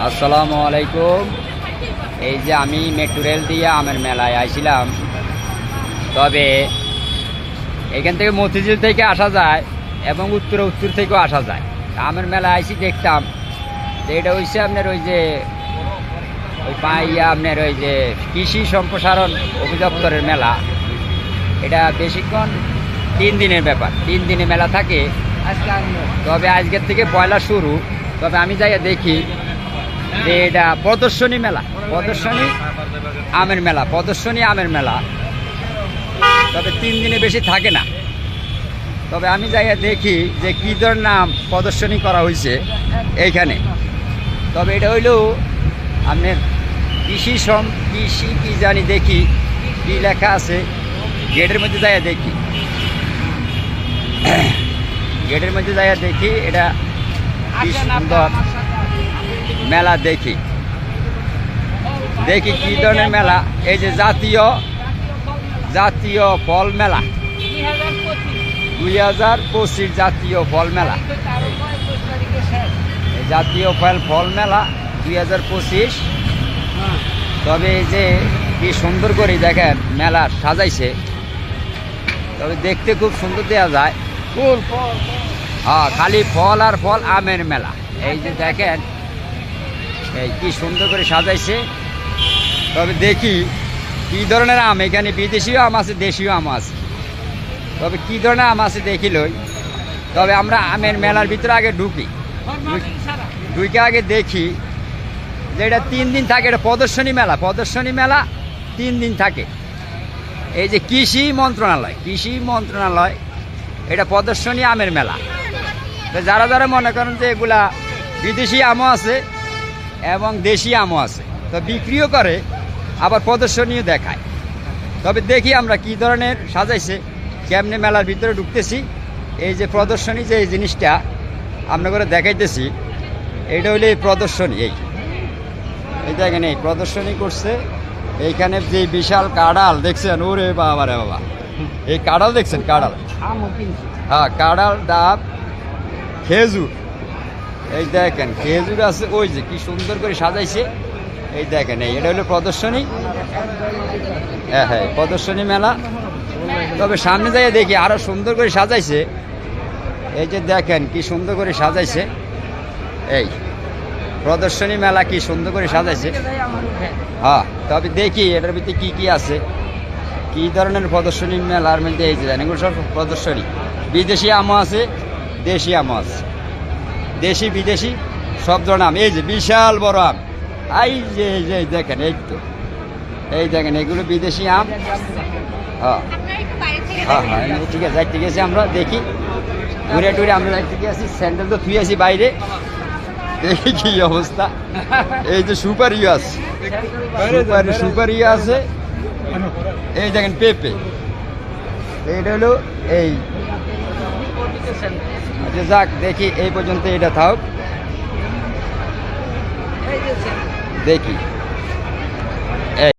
আসসালামু আলাইকুম। এই যে আমি মেট্রো রেল দিয়ে আমের মেলায় আইছিলাম, তবে এখান থেকে মতিঝিল থেকে আসা যায় এবং উত্তর থেকেও আসা যায়। আমের মেলায় আইসি দেখতাম যে এটা হচ্ছে আপনার ওই যে আপনার ওই যে কৃষি সম্প্রসারণ অধিদপ্তরের মেলা। এটা বেশিক্ষণ 3 দিনের ব্যাপার, 3 দিনে মেলা থাকে। তবে আজকের থেকে পয়লা শুরু। তবে আমি যাই দেখি যে এটা প্রদর্শনী মেলা, প্রদর্শনী আমের মেলা, প্রদর্শনী আমের মেলা। তবে 3 দিনে বেশি থাকে না। তবে আমি যাই দেখি যে কী ধরনের নাম প্রদর্শনী করা হয়েছে এইখানে। তবে এটা হইলেও আপনার কৃষি কি জানি, দেখি কি লেখা আছে গেটের মধ্যে যাইয়া দেখি, গেটের মধ্যে যাইয়া দেখি এটা কি সুন্দর মেলা। দেখি কি ধরনের মেলা। এই যে জাতীয় ফল মেলা, 2025 জাতীয় ফল মেলা, জাতীয় ফল মেলা 2025। তবে এই যে কি সুন্দর করে দেখেন মেলা সাজাইছে, তবে দেখতে খুব সুন্দর দেওয়া যায়। হ্যাঁ, খালি ফল আর ফল, আমের মেলা। এই যে দেখেন এই কি সুন্দর করে সাজাইছে। তবে দেখি কি ধরনের আম, এখানে বিদেশিও আম আছে, দেশীয় আম আছে। তবে কি ধরনের আম আছে দেখিলই। তবে আমরা আমের মেলার ভিতরে আগে ঢুকি, আগে দেখি যে এটা 3 দিন থাকে। এটা প্রদর্শনী মেলা, 3 দিন থাকে। এই যে কৃষি মন্ত্রণালয় এটা প্রদর্শনী আমের মেলা। তো যারা মনে করেন যে এগুলা বিদেশি আমও আছে এবং দেশি আমও আছে, তো বিক্রিও করে, আবার প্রদর্শনীও দেখায়। তবে দেখি আমরা কি ধরনের সাজাইছে, কেমনে মেলার ভিতরে ঢুকতেছি। এই যে প্রদর্শনী, যে এই জিনিসটা আপনাকে দেখাইতেছি, এটা হইলে এই প্রদর্শনী। এই দেখেন এই প্রদর্শনী করছে। এইখানে যে বিশাল কাঁড়াল দেখছেন, ওরে বাবা রে বাবা, এই কাঁড়াল দেখছেন, কাঁড়াল, হ্যাঁ কাঁড়াল, ডাব, খেজুর। এই দেখেন খেজুর আছে, ওই যে কি সুন্দর করে সাজাইছে। এই দেখেন এটা হলো প্রদর্শনী। হ্যাঁ, প্রদর্শনী মেলা। তবে সামনে যাই দেখি আরো সুন্দর করে সাজাইছে। এই যে দেখেন কি সুন্দর করে সাজাইছে। এই প্রদর্শনী মেলা কি সুন্দর করে সাজাইছে। হ্যাঁ, তবে দেখি এটার ভিতরে কি আছে, কি ধরনের প্রদর্শনী মেলার মধ্যে। এই যে এগুলো সব প্রদর্শনী, বিদেশি আমও আছে, দেশি আমও আছে, দেশি বিদেশি সব ধরনের আম। এই যে বিশাল বড় আম, এই যে দেখেন, এই দেখেন এগুলো বিদেশি আম। হ্যাঁ, ঠিক আছে, যাইতে গেছি আমরা, দেখি ঘুরে টুরে আমরা যাইতে গেছি। স্যান্ডেল তো থুই আছি বাইরে, দেখি কি অবস্থা। এই যে সুপারিও আছে, সুপারিও আছে। এই দেখেন পেঁপে। এইটা হলো এই। আচ্ছা যাক, দেখি এই পর্যন্ত এটা থাক, দেখি।